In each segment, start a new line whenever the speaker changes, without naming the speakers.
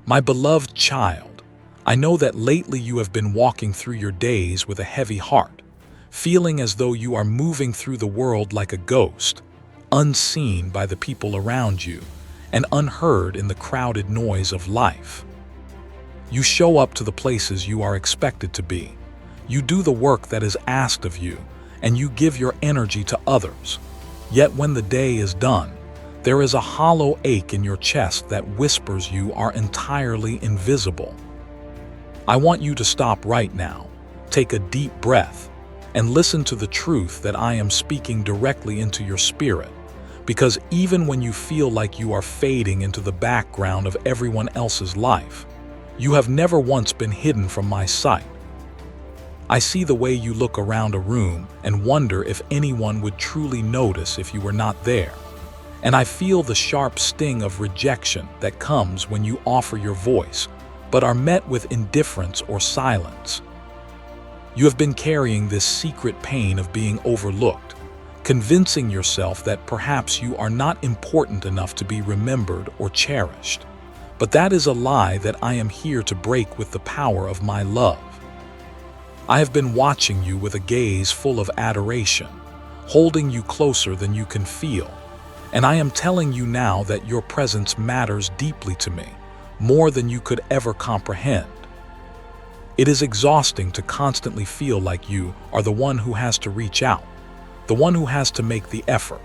My beloved child, I know that lately you have been walking through your days with a heavy heart, feeling as though you are moving through the world like a ghost, unseen by the people around you and unheard in the crowded noise of life. You show up to the places you are expected to be. You do the work that is asked of you, and you give your energy to others. Yet when the day is done, there is a hollow ache in your chest that whispers you are entirely invisible. I want you to stop right now, take a deep breath, and listen to the truth that I am speaking directly into your spirit. Because even when you feel like you are fading into the background of everyone else's life, you have never once been hidden from my sight. I see the way you look around a room and wonder if anyone would truly notice if you were not there. And I feel the sharp sting of rejection that comes when you offer your voice, but are met with indifference or silence. You have been carrying this secret pain of being overlooked, convincing yourself that perhaps you are not important enough to be remembered or cherished. But that is a lie that I am here to break with the power of my love. I have been watching you with a gaze full of adoration, holding you closer than you can feel, and I am telling you now that your presence matters deeply to me, more than you could ever comprehend. It is exhausting to constantly feel like you are the one who has to reach out, the one who has to make the effort,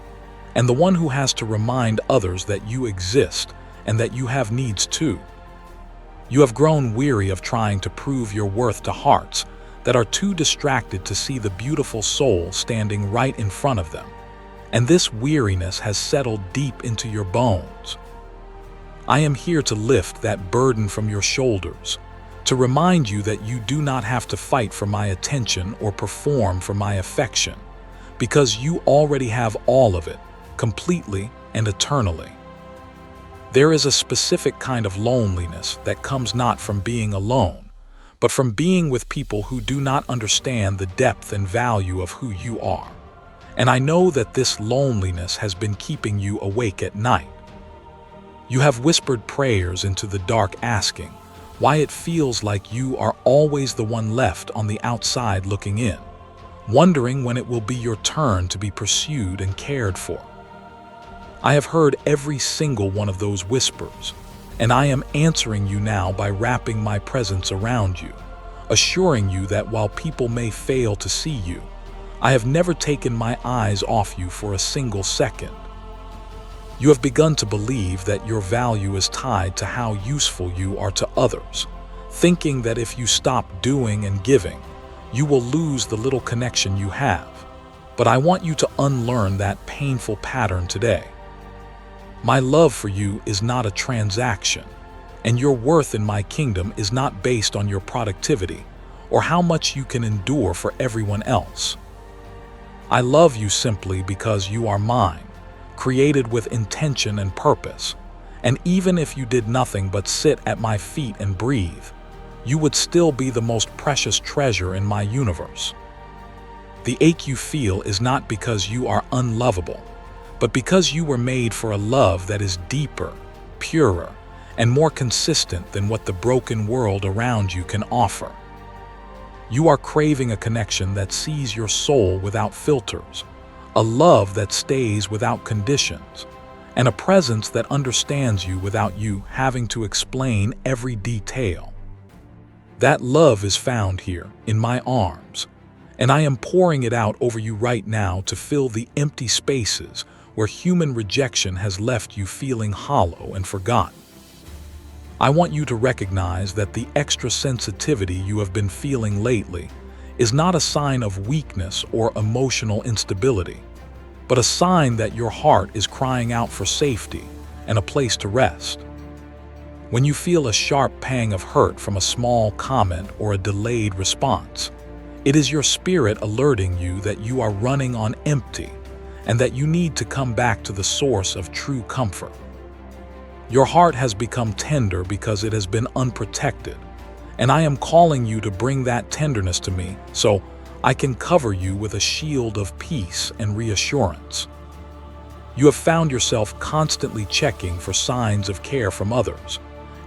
and the one who has to remind others that you exist and that you have needs too. You have grown weary of trying to prove your worth to hearts that are too distracted to see the beautiful soul standing right in front of them, and this weariness has settled deep into your bones. I am here to lift that burden from your shoulders, to remind you that you do not have to fight for my attention or perform for my affection, because you already have all of it, completely and eternally. There is a specific kind of loneliness that comes not from being alone, but from being with people who do not understand the depth and value of who you are. And I know that this loneliness has been keeping you awake at night. You have whispered prayers into the dark asking why it feels like you are always the one left on the outside looking in, wondering when it will be your turn to be pursued and cared for. I have heard every single one of those whispers, and I am answering you now by wrapping my presence around you, assuring you that while people may fail to see you, I have never taken my eyes off you for a single second. You have begun to believe that your value is tied to how useful you are to others, thinking that if you stop doing and giving, you will lose the little connection you have. But I want you to unlearn that painful pattern today. My love for you is not a transaction, and your worth in my kingdom is not based on your productivity or how much you can endure for everyone else. I love you simply because you are mine, created with intention and purpose, and even if you did nothing but sit at my feet and breathe, you would still be the most precious treasure in my universe. The ache you feel is not because you are unlovable, but because you were made for a love that is deeper, purer, and more consistent than what the broken world around you can offer. You are craving a connection that sees your soul without filters, a love that stays without conditions, and a presence that understands you without you having to explain every detail. That love is found here, in my arms, and I am pouring it out over you right now to fill the empty spaces where human rejection has left you feeling hollow and forgotten. I want you to recognize that the extra sensitivity you have been feeling lately is not a sign of weakness or emotional instability, but a sign that your heart is crying out for safety and a place to rest. When you feel a sharp pang of hurt from a small comment or a delayed response, it is your spirit alerting you that you are running on empty and that you need to come back to the source of true comfort. Your heart has become tender because it has been unprotected, and I am calling you to bring that tenderness to me so I can cover you with a shield of peace and reassurance. You have found yourself constantly checking for signs of care from others,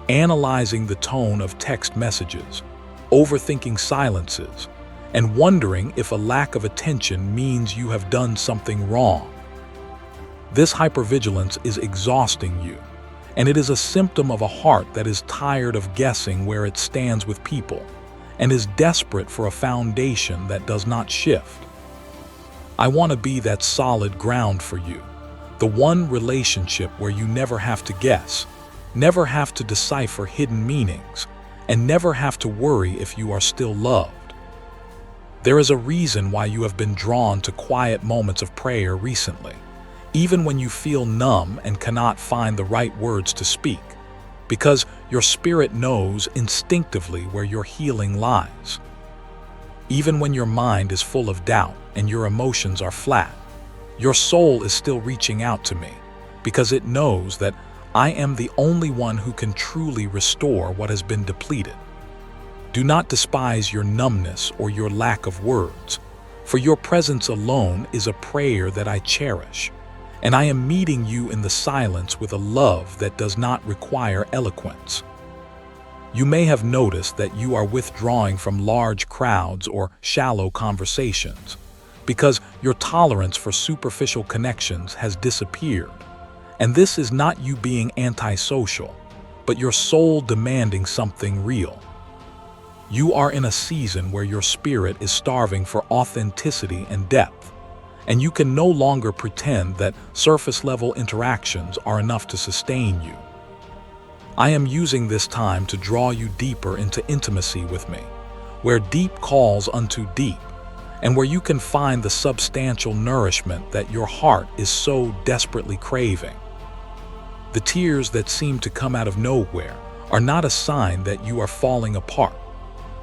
analyzing the tone of text messages, overthinking silences, and wondering if a lack of attention means you have done something wrong. This hypervigilance is exhausting you, and it is a symptom of a heart that is tired of guessing where it stands with people and is desperate for a foundation that does not shift. I want to be that solid ground for you, the one relationship where you never have to guess, never have to decipher hidden meanings, and never have to worry if you are still loved. There is a reason why you have been drawn to quiet moments of prayer recently, even when you feel numb and cannot find the right words to speak, because your spirit knows instinctively where your healing lies. Even when your mind is full of doubt and your emotions are flat, your soul is still reaching out to me, because it knows that I am the only one who can truly restore what has been depleted. Do not despise your numbness or your lack of words, for your presence alone is a prayer that I cherish, and I am meeting you in the silence with a love that does not require eloquence. You may have noticed that you are withdrawing from large crowds or shallow conversations, because your tolerance for superficial connections has disappeared. And this is not you being antisocial, but your soul demanding something real. You are in a season where your spirit is starving for authenticity and depth, and you can no longer pretend that surface-level interactions are enough to sustain you. I am using this time to draw you deeper into intimacy with me, where deep calls unto deep, and where you can find the substantial nourishment that your heart is so desperately craving. The tears that seem to come out of nowhere are not a sign that you are falling apart,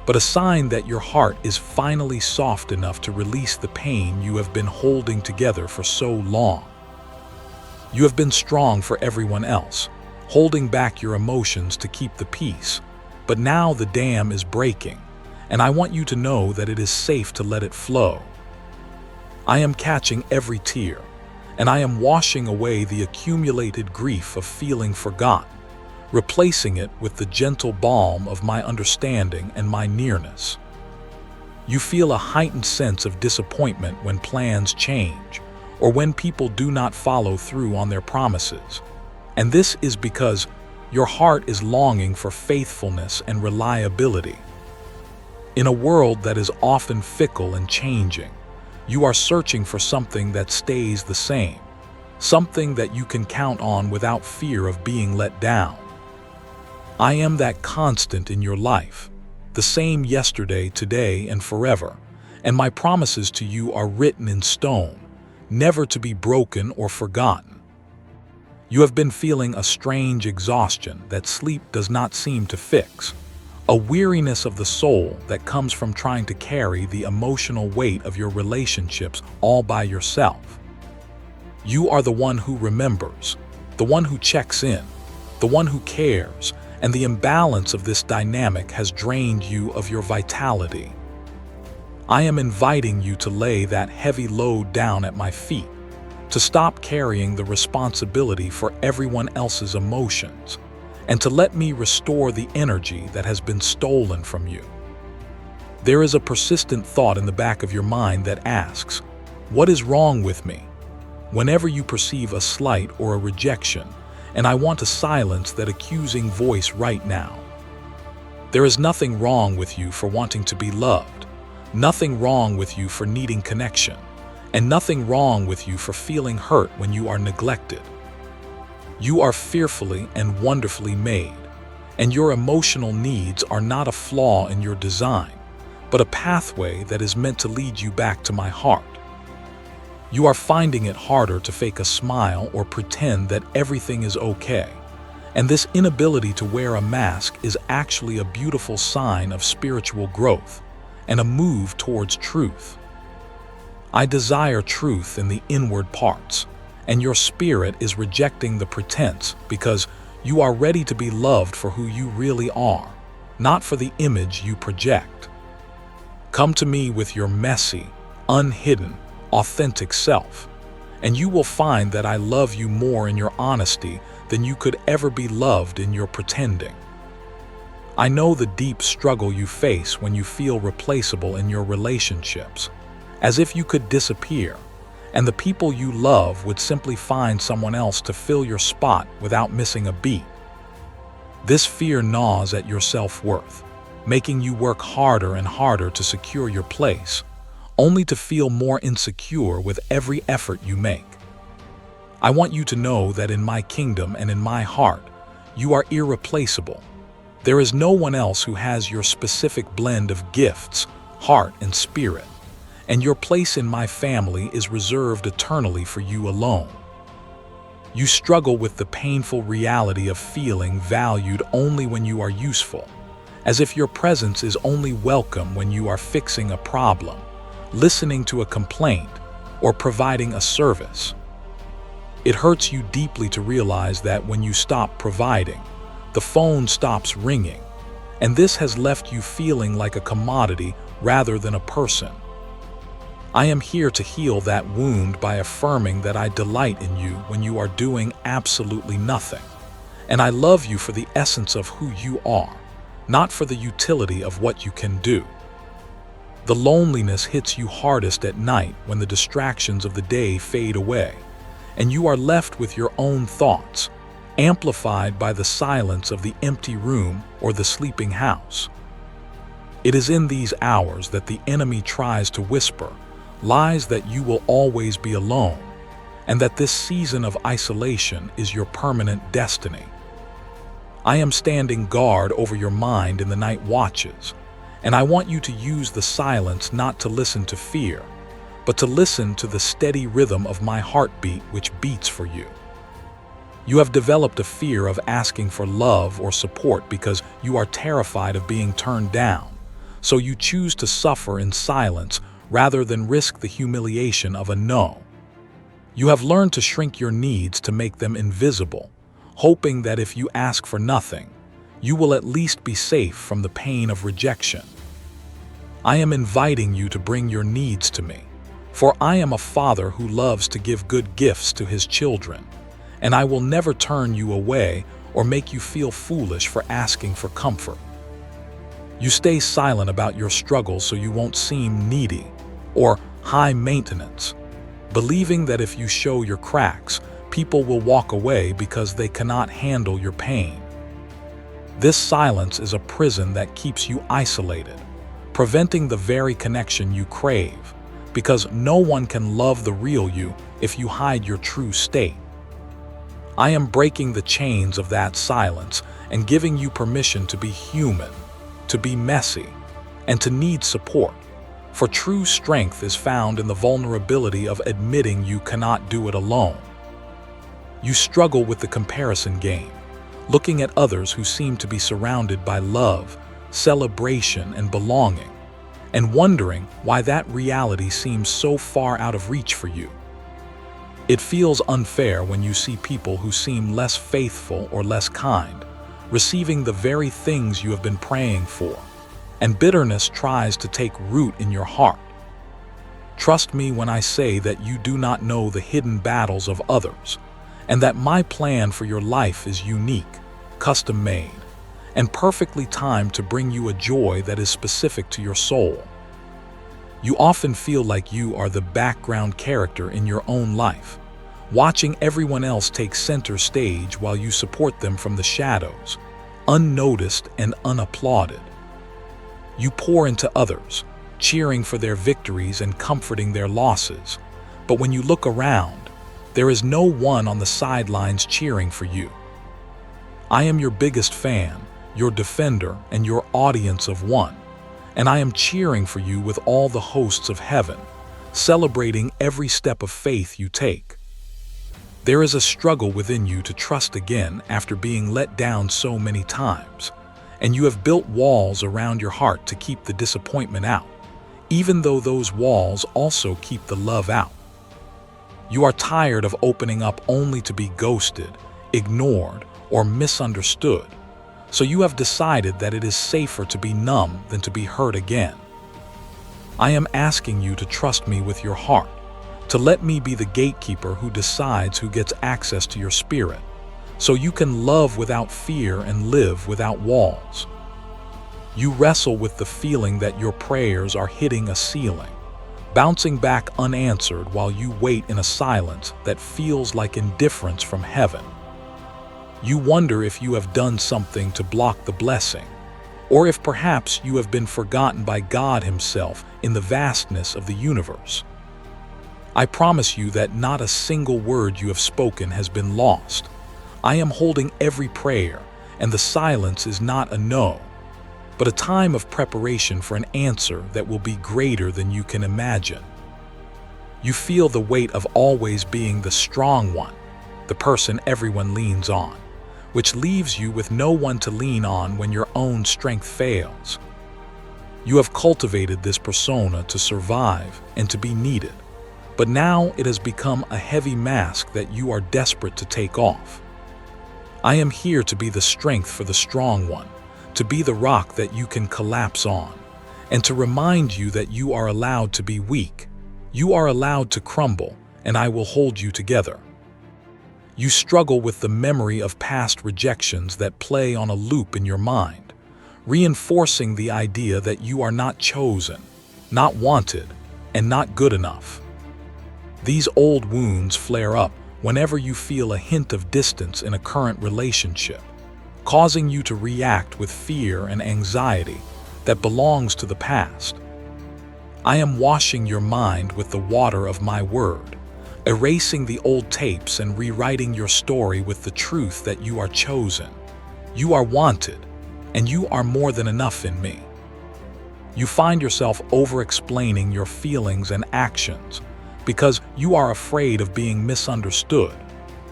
but a sign that your heart is finally soft enough to release the pain you have been holding together for so long. You have been strong for everyone else, holding back your emotions to keep the peace, but now the dam is breaking, and I want you to know that it is safe to let it flow. I am catching every tear, and I am washing away the accumulated grief of feeling forgotten, replacing it with the gentle balm of my understanding and my nearness. You feel a heightened sense of disappointment when plans change, or when people do not follow through on their promises. And this is because your heart is longing for faithfulness and reliability. In a world that is often fickle and changing, you are searching for something that stays the same, something that you can count on without fear of being let down. I am that constant in your life, the same yesterday, today, and forever, and my promises to you are written in stone, never to be broken or forgotten. You have been feeling a strange exhaustion that sleep does not seem to fix, a weariness of the soul that comes from trying to carry the emotional weight of your relationships all by yourself. You are the one who remembers, the one who checks in, the one who cares, and the imbalance of this dynamic has drained you of your vitality. I am inviting you to lay that heavy load down at my feet, to stop carrying the responsibility for everyone else's emotions, and to let me restore the energy that has been stolen from you. There is a persistent thought in the back of your mind that asks, "What is wrong with me?" Whenever you perceive a slight or a rejection, and I want to silence that accusing voice right now. There is nothing wrong with you for wanting to be loved, nothing wrong with you for needing connection, and nothing wrong with you for feeling hurt when you are neglected. You are fearfully and wonderfully made, and your emotional needs are not a flaw in your design, but a pathway that is meant to lead you back to my heart. You are finding it harder to fake a smile or pretend that everything is okay, and this inability to wear a mask is actually a beautiful sign of spiritual growth and a move towards truth. I desire truth in the inward parts, and your spirit is rejecting the pretense because you are ready to be loved for who you really are, not for the image you project. Come to me with your messy, unhidden, authentic self, and you will find that I love you more in your honesty than you could ever be loved in your pretending. I know the deep struggle you face when you feel replaceable in your relationships, as if you could disappear, and the people you love would simply find someone else to fill your spot without missing a beat. This fear gnaws at your self-worth, making you work harder and harder to secure your place, only to feel more insecure with every effort you make. I want you to know that in my kingdom and in my heart, you are irreplaceable. There is no one else who has your specific blend of gifts, heart, and spirit, and your place in my family is reserved eternally for you alone. You struggle with the painful reality of feeling valued only when you are useful, as if your presence is only welcome when you are fixing a problem, listening to a complaint, or providing a service. It hurts you deeply to realize that when you stop providing, the phone stops ringing, and this has left you feeling like a commodity rather than a person. I am here to heal that wound by affirming that I delight in you when you are doing absolutely nothing, and I love you for the essence of who you are, not for the utility of what you can do. The loneliness hits you hardest at night when the distractions of the day fade away, and you are left with your own thoughts, amplified by the silence of the empty room or the sleeping house. It is in these hours that the enemy tries to whisper lies that you will always be alone, and that this season of isolation is your permanent destiny. I am standing guard over your mind in the night watches, and I want you to use the silence not to listen to fear, but to listen to the steady rhythm of my heartbeat which beats for you. You have developed a fear of asking for love or support because you are terrified of being turned down, so you choose to suffer in silence rather than risk the humiliation of a no. You have learned to shrink your needs to make them invisible, hoping that if you ask for nothing, you will at least be safe from the pain of rejection. I am inviting you to bring your needs to me, for I am a father who loves to give good gifts to his children, and I will never turn you away or make you feel foolish for asking for comfort. You stay silent about your struggles so you won't seem needy or high maintenance, believing that if you show your cracks, people will walk away because they cannot handle your pain. This silence is a prison that keeps you isolated, preventing the very connection you crave, because no one can love the real you if you hide your true state. I am breaking the chains of that silence and giving you permission to be human, to be messy, and to need support. For true strength is found in the vulnerability of admitting you cannot do it alone. You struggle with the comparison game, looking at others who seem to be surrounded by love, celebration, and belonging, and wondering why that reality seems so far out of reach for you. It feels unfair when you see people who seem less faithful or less kind, receiving the very things you have been praying for, and bitterness tries to take root in your heart. Trust me when I say that you do not know the hidden battles of others, and that my plan for your life is unique, custom-made, and perfectly timed to bring you a joy that is specific to your soul. You often feel like you are the background character in your own life, watching everyone else take center stage while you support them from the shadows, unnoticed and unapplauded. You pour into others, cheering for their victories and comforting their losses, but when you look around, there is no one on the sidelines cheering for you. I am your biggest fan, your defender, and your audience of one, and I am cheering for you with all the hosts of heaven, celebrating every step of faith you take. There is a struggle within you to trust again after being let down so many times, and you have built walls around your heart to keep the disappointment out, even though those walls also keep the love out. You are tired of opening up only to be ghosted, ignored, or misunderstood, so you have decided that it is safer to be numb than to be hurt again. I am asking you to trust me with your heart, to let me be the gatekeeper who decides who gets access to your spirit, so you can love without fear and live without walls. You wrestle with the feeling that your prayers are hitting a ceiling, bouncing back unanswered while you wait in a silence that feels like indifference from heaven. You wonder if you have done something to block the blessing, or if perhaps you have been forgotten by God Himself in the vastness of the universe. I promise you that not a single word you have spoken has been lost. I am holding every prayer, and the silence is not a no, but a time of preparation for an answer that will be greater than you can imagine. You feel the weight of always being the strong one, the person everyone leans on, which leaves you with no one to lean on when your own strength fails. You have cultivated this persona to survive and to be needed, but now it has become a heavy mask that you are desperate to take off. I am here to be the strength for the strong one, to be the rock that you can collapse on, and to remind you that you are allowed to be weak. You are allowed to crumble, and I will hold you together. You struggle with the memory of past rejections that play on a loop in your mind, reinforcing the idea that you are not chosen, not wanted, and not good enough. These old wounds flare up whenever you feel a hint of distance in a current relationship, causing you to react with fear and anxiety that belongs to the past. I am washing your mind with the water of my word, erasing the old tapes and rewriting your story with the truth that you are chosen, you are wanted, and you are more than enough in me. You find yourself over-explaining your feelings and actions because you are afraid of being misunderstood,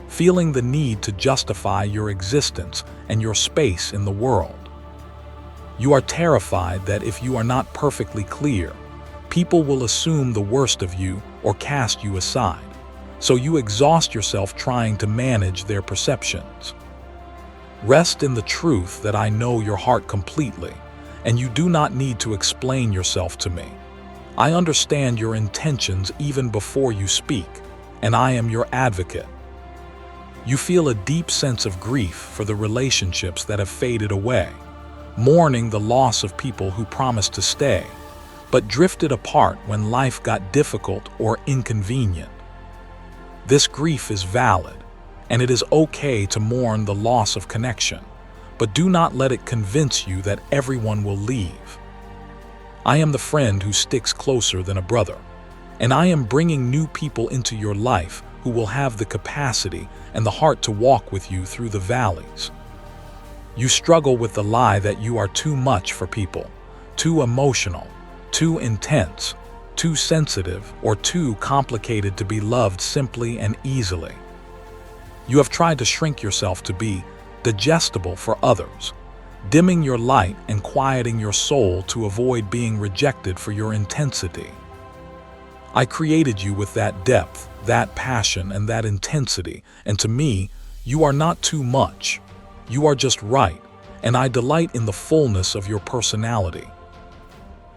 feeling the need to justify your existence and your space in the world. You are terrified that if you are not perfectly clear, people will assume the worst of you or cast you aside, so you exhaust yourself trying to manage their perceptions. Rest in the truth that I know your heart completely, and you do not need to explain yourself to me. I understand your intentions even before you speak, and I am your advocate. You feel a deep sense of grief for the relationships that have faded away, mourning the loss of people who promised to stay, but drifted apart when life got difficult or inconvenient. This grief is valid, and it is okay to mourn the loss of connection, but do not let it convince you that everyone will leave. I am the friend who sticks closer than a brother, and I am bringing new people into your life who will have the capacity and the heart to walk with you through the valleys. You struggle with the lie that you are too much for people, too emotional, too intense, too sensitive, or too complicated to be loved simply and easily. You have tried to shrink yourself to be digestible for others, dimming your light and quieting your soul to avoid being rejected for your intensity. I created you with that depth, that passion, and that intensity, and to me, you are not too much. You are just right, and I delight in the fullness of your personality.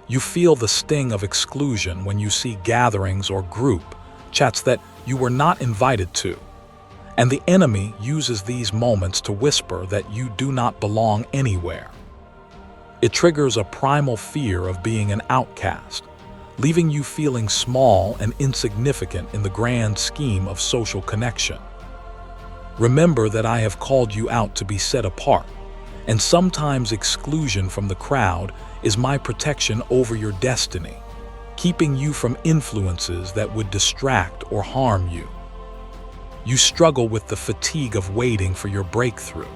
You feel the sting of exclusion when you see gatherings or group chats that you were not invited to, and the enemy uses these moments to whisper that you do not belong anywhere. It triggers a primal fear of being an outcast, leaving you feeling small and insignificant in the grand scheme of social connection. Remember that I have called you out to be set apart, and sometimes exclusion from the crowd is my protection over your destiny, keeping you from influences that would distract or harm you. You struggle with the fatigue of waiting for your breakthrough,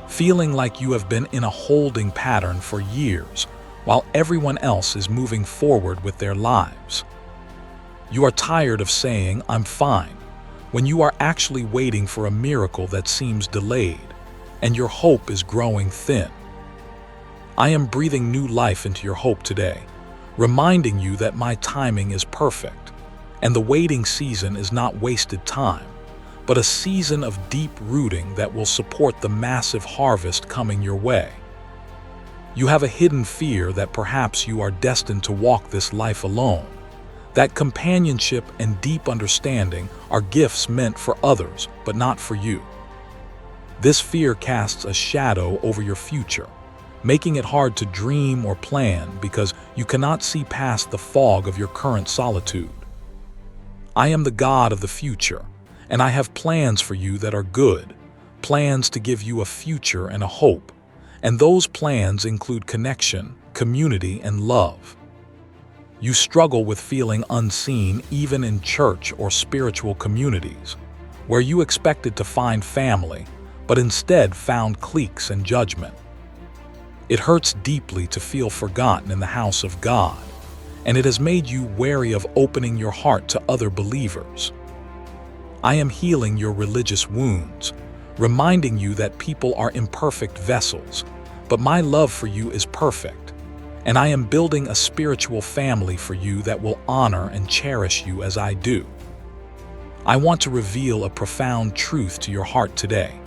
feeling like you have been in a holding pattern for years while everyone else is moving forward with their lives. You are tired of saying, "I'm fine," when you are actually waiting for a miracle that seems delayed, and your hope is growing thin. I am breathing new life into your hope today, reminding you that my timing is perfect, and the waiting season is not wasted time, but a season of deep rooting that will support the massive harvest coming your way. You have a hidden fear that perhaps you are destined to walk this life alone, that companionship and deep understanding are gifts meant for others, but not for you. This fear casts a shadow over your future, making it hard to dream or plan because you cannot see past the fog of your current solitude. I am the God of the future, and I have plans for you that are good, plans to give you a future and a hope, and those plans include connection, community, and love. You struggle with feeling unseen even in church or spiritual communities, where you expected to find family, but instead found cliques and judgment. It hurts deeply to feel forgotten in the house of God, and it has made you wary of opening your heart to other believers. I am healing your religious wounds, reminding you that people are imperfect vessels, but my love for you is perfect, and I am building a spiritual family for you that will honor and cherish you as I do. I want to reveal a profound truth to your heart today.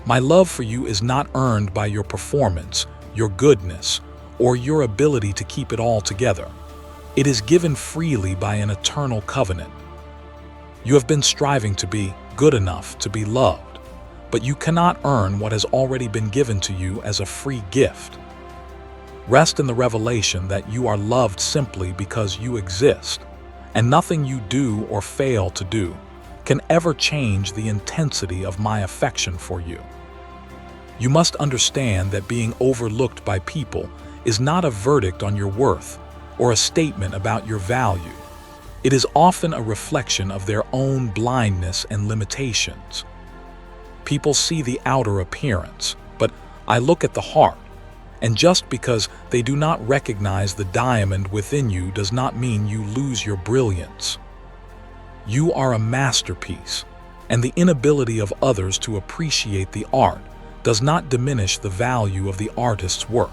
My love for you is not earned by your performance, your goodness, or your ability to keep it all together. It is given freely by an eternal covenant. You have been striving to be good enough to be loved, but you cannot earn what has already been given to you as a free gift. Rest in the revelation that you are loved simply because you exist, and nothing you do or fail to do can ever change the intensity of my affection for you. You must understand that being overlooked by people is not a verdict on your worth or a statement about your value. It is often a reflection of their own blindness and limitations. People see the outer appearance, but I look at the heart, and just because they do not recognize the diamond within you does not mean you lose your brilliance. You are a masterpiece, and the inability of others to appreciate the art does not diminish the value of the artist's work.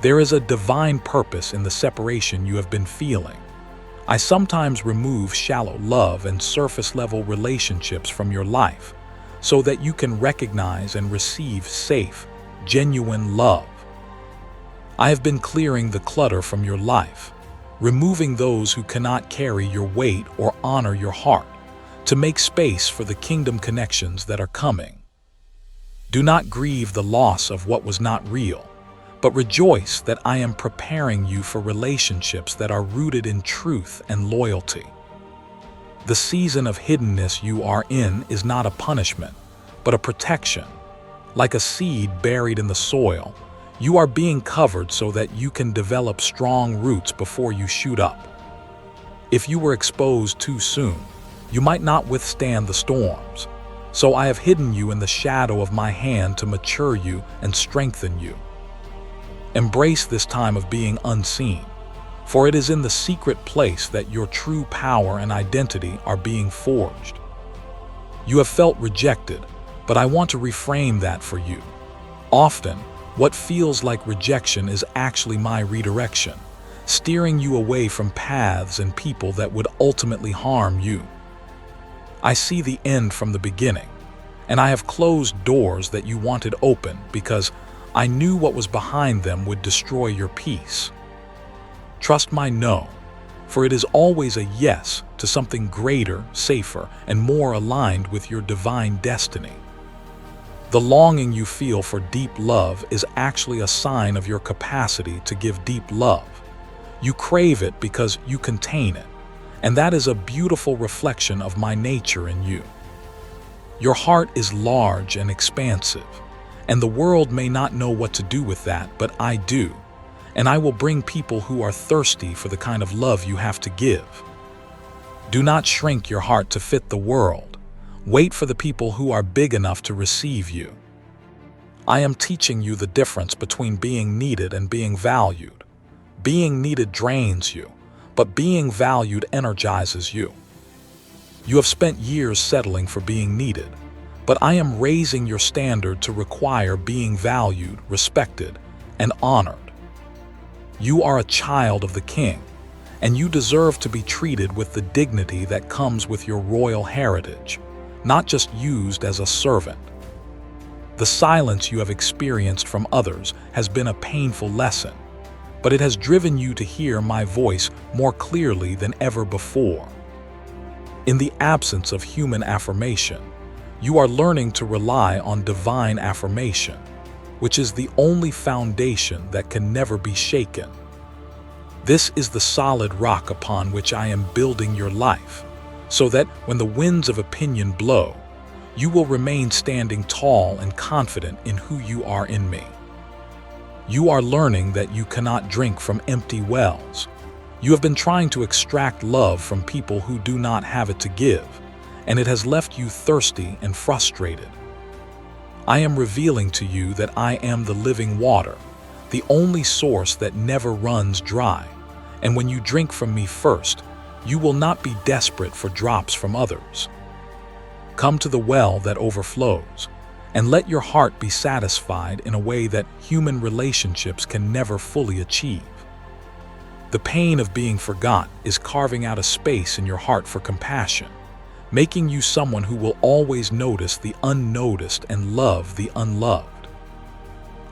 There is a divine purpose in the separation you have been feeling. I sometimes remove shallow love and surface-level relationships from your life so that you can recognize and receive safe, genuine love. I have been clearing the clutter from your life, removing those who cannot carry your weight or honor your heart, to make space for the kingdom connections that are coming. Do not grieve the loss of what was not real, but rejoice that I am preparing you for relationships that are rooted in truth and loyalty. The season of hiddenness you are in is not a punishment, but a protection. Like a seed buried in the soil, you are being covered so that you can develop strong roots before you shoot up. If you were exposed too soon, you might not withstand the storms. So I have hidden you in the shadow of my hand to mature you and strengthen you. Embrace this time of being unseen, for it is in the secret place that your true power and identity are being forged. You have felt rejected, but I want to reframe that for you. Often, what feels like rejection is actually my redirection, steering you away from paths and people that would ultimately harm you. I see the end from the beginning, and I have closed doors that you wanted open because I knew what was behind them would destroy your peace. Trust my no, for it is always a yes to something greater, safer, and more aligned with your divine destiny. The longing you feel for deep love is actually a sign of your capacity to give deep love. You crave it because you contain it, and that is a beautiful reflection of my nature in you. Your heart is large and expansive, and the world may not know what to do with that, but I do, and I will bring people who are thirsty for the kind of love you have to give. Do not shrink your heart to fit the world. Wait for the people who are big enough to receive you. I am teaching you the difference between being needed and being valued. Being needed drains you, but being valued energizes you. You have spent years settling for being needed, but I am raising your standard to require being valued, respected, and honored. You are a child of the King, and you deserve to be treated with the dignity that comes with your royal heritage, not just used as a servant. The silence you have experienced from others has been a painful lesson, but it has driven you to hear my voice more clearly than ever before. In the absence of human affirmation, you are learning to rely on divine affirmation. which is the only foundation that can never be shaken. This is the solid rock upon which I am building your life, so that when the winds of opinion blow, you will remain standing tall and confident in who you are in me. You are learning that you cannot drink from empty wells. You have been trying to extract love from people who do not have it to give, and it has left you thirsty and frustrated. I am revealing to you that I am the living water, the only source that never runs dry, and when you drink from me first, you will not be desperate for drops from others. Come to the well that overflows, and let your heart be satisfied in a way that human relationships can never fully achieve. The pain of being forgot is carving out a space in your heart for compassion, making you someone who will always notice the unnoticed and love the unloved.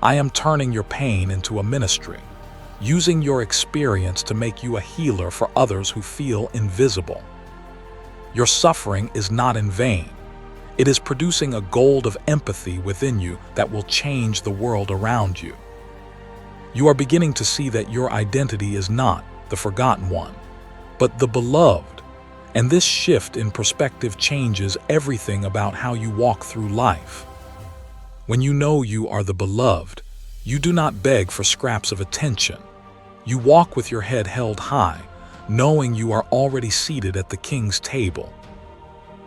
I am turning your pain into a ministry, using your experience to make you a healer for others who feel invisible. Your suffering is not in vain. It is producing a gold of empathy within you that will change the world around you. You are beginning to see that your identity is not the forgotten one, but the beloved, and this shift in perspective changes everything about how you walk through life. When you know you are the beloved, you do not beg for scraps of attention. You walk with your head held high, knowing you are already seated at the King's table.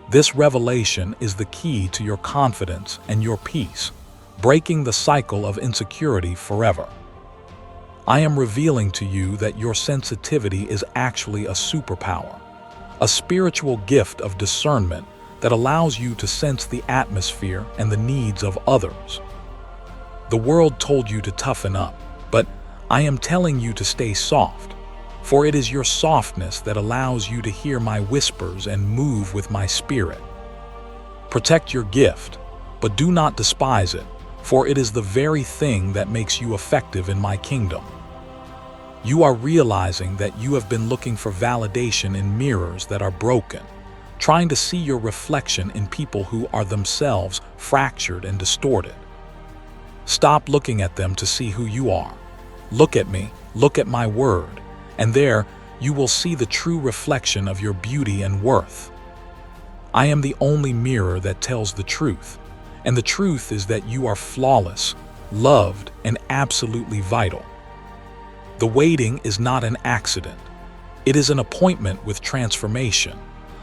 This revelation is the key to your confidence and your peace, breaking the cycle of insecurity forever. I am revealing to you that your sensitivity is actually a superpower, a spiritual gift of discernment that allows you to sense the atmosphere and the needs of others. The world told you to toughen up, but I am telling you to stay soft, for it is your softness that allows you to hear my whispers and move with my spirit. Protect your gift, but do not despise it, for it is the very thing that makes you effective in my kingdom. You are realizing that you have been looking for validation in mirrors that are broken, trying to see your reflection in people who are themselves fractured and distorted. Stop looking at them to see who you are. Look at me, look at my word, and there you will see the true reflection of your beauty and worth. I am the only mirror that tells the truth, and the truth is that you are flawless, loved, and absolutely vital. The waiting is not an accident. It is an appointment with transformation,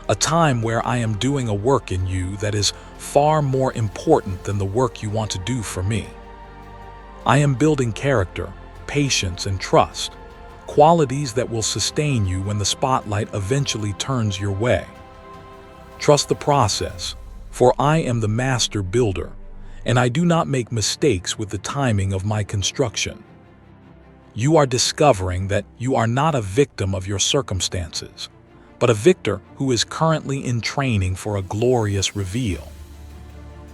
a time where I am doing a work in you that is far more important than the work you want to do for me. I am building character, patience, and trust, qualities that will sustain you when the spotlight eventually turns your way. Trust the process, for I am the master builder, and I do not make mistakes with the timing of my construction. You are discovering that you are not a victim of your circumstances, but a victor who is currently in training for a glorious reveal.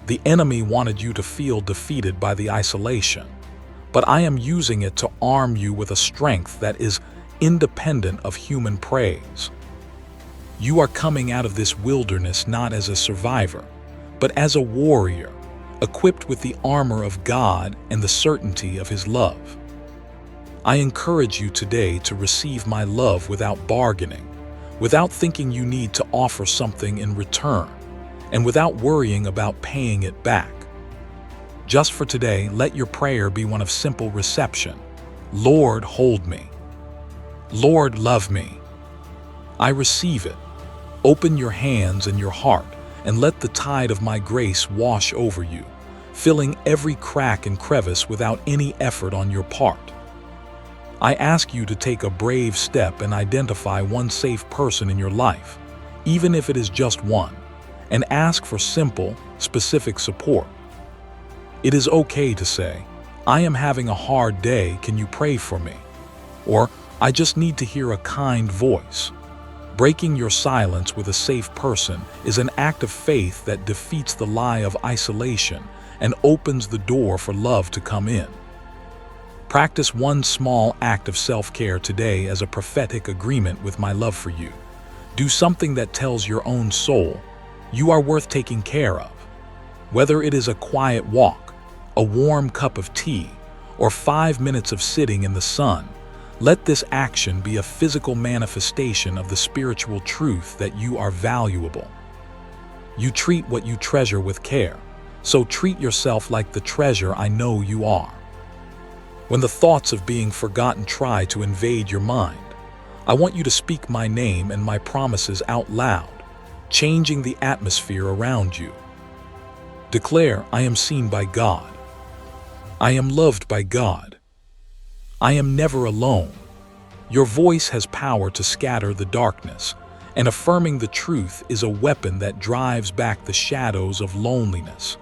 The enemy wanted you to feel defeated by the isolation, but I am using it to arm you with a strength that is independent of human praise. You are coming out of this wilderness not as a survivor, but as a warrior, equipped with the armor of God and the certainty of His love. I encourage you today to receive my love without bargaining, without thinking you need to offer something in return, and without worrying about paying it back. Just for today, let your prayer be one of simple reception. Lord, hold me. Lord, love me. I receive it. Open your hands and your heart, and let the tide of my grace wash over you, filling every crack and crevice without any effort on your part. I ask you to take a brave step and identify one safe person in your life, even if it is just one, and ask for simple, specific support. It is okay to say, I am having a hard day, can you pray for me? Or, I just need to hear a kind voice. Breaking your silence with a safe person is an act of faith that defeats the lie of isolation and opens the door for love to come in. Practice one small act of self-care today as a prophetic agreement with my love for you. Do something that tells your own soul, you are worth taking care of. Whether it is a quiet walk, a warm cup of tea, or 5 minutes of sitting in the sun, let this action be a physical manifestation of the spiritual truth that you are valuable. You treat what you treasure with care, so treat yourself like the treasure I know you are. When the thoughts of being forgotten try to invade your mind, I want you to speak my name and my promises out loud, changing the atmosphere around you. Declare, I am seen by God. I am loved by God. I am never alone. Your voice has power to scatter the darkness, and affirming the truth is a weapon that drives back the shadows of loneliness.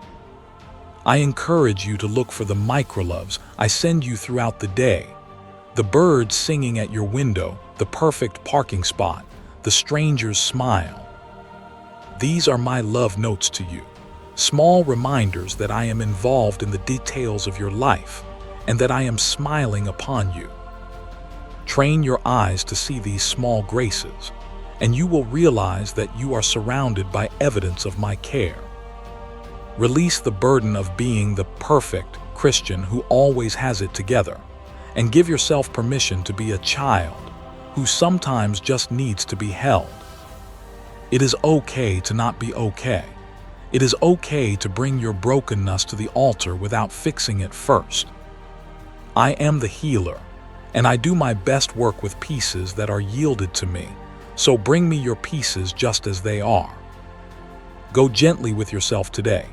I encourage you to look for the microloves I send you throughout the day. The birds singing at your window, the perfect parking spot, the stranger's smile. These are my love notes to you, small reminders that I am involved in the details of your life and that I am smiling upon you. Train your eyes to see these small graces, and you will realize that you are surrounded by evidence of my care. Release the burden of being the perfect Christian who always has it together, and give yourself permission to be a child who sometimes just needs to be held. It is okay to not be okay. It is okay to bring your brokenness to the altar without fixing it first. I am the healer, and I do my best work with pieces that are yielded to me, so bring me your pieces just as they are. Go gently with yourself today.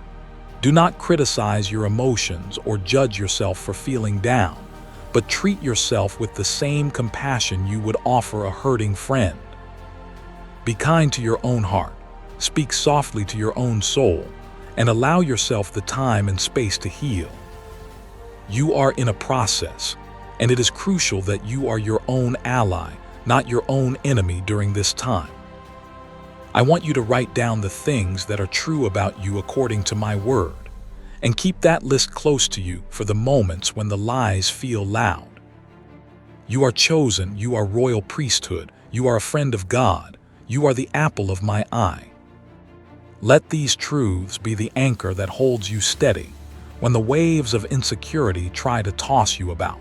Do not criticize your emotions or judge yourself for feeling down, but treat yourself with the same compassion you would offer a hurting friend. Be kind to your own heart, speak softly to your own soul, and allow yourself the time and space to heal. You are in a process, and it is crucial that you are your own ally, not your own enemy during this time. I want you to write down the things that are true about you according to my word, and keep that list close to you for the moments when the lies feel loud. You are chosen, you are royal priesthood, you are a friend of God, you are the apple of my eye. Let these truths be the anchor that holds you steady when the waves of insecurity try to toss you about.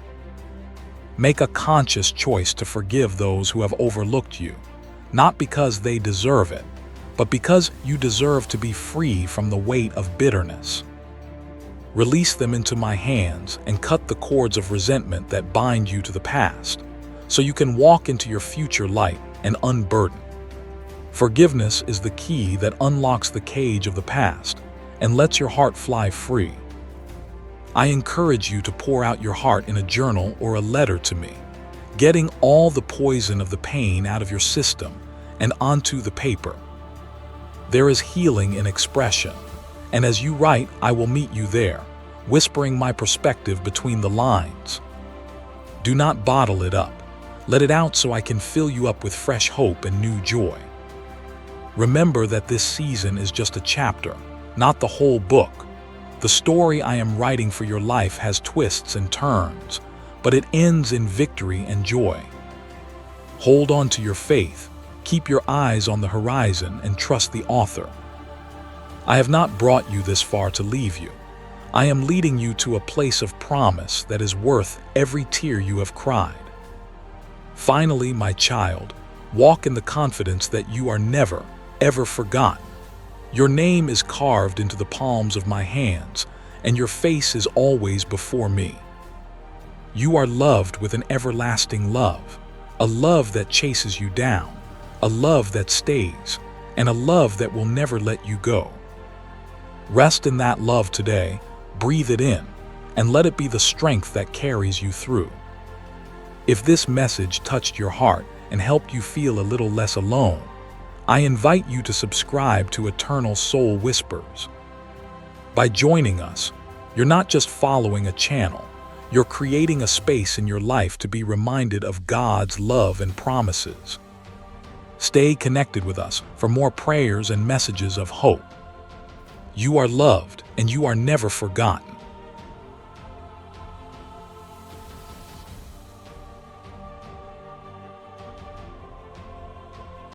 Make a conscious choice to forgive those who have overlooked you, not because they deserve it, but because you deserve to be free from the weight of bitterness. Release them into my hands and cut the cords of resentment that bind you to the past, so you can walk into your future light and unburden. Forgiveness is the key that unlocks the cage of the past and lets your heart fly free. I encourage you to pour out your heart in a journal or a letter to me, getting all the poison of the pain out of your system and onto the paper. There is healing in expression, and as you write, I will meet you there, whispering my perspective between the lines. Do not bottle it up. Let it out so I can fill you up with fresh hope and new joy. Remember that this season is just a chapter, not the whole book. The story I am writing for your life has twists and turns, but it ends in victory and joy. Hold on to your faith, keep your eyes on the horizon, and trust the author. I have not brought you this far to leave you. I am leading you to a place of promise that is worth every tear you have cried. Finally, my child, walk in the confidence that you are never, ever forgotten. Your name is carved into the palms of my hands, and your face is always before me. You are loved with an everlasting love, a love that chases you down, a love that stays, and a love that will never let you go. Rest in that love today, breathe it in, and let it be the strength that carries you through. If this message touched your heart and helped you feel a little less alone, I invite you to subscribe to Eternal Soul Whispers. By joining us, you're not just following a channel, you're creating a space in your life to be reminded of God's love and promises. Stay connected with us for more prayers and messages of hope. You are loved, and you are never forgotten.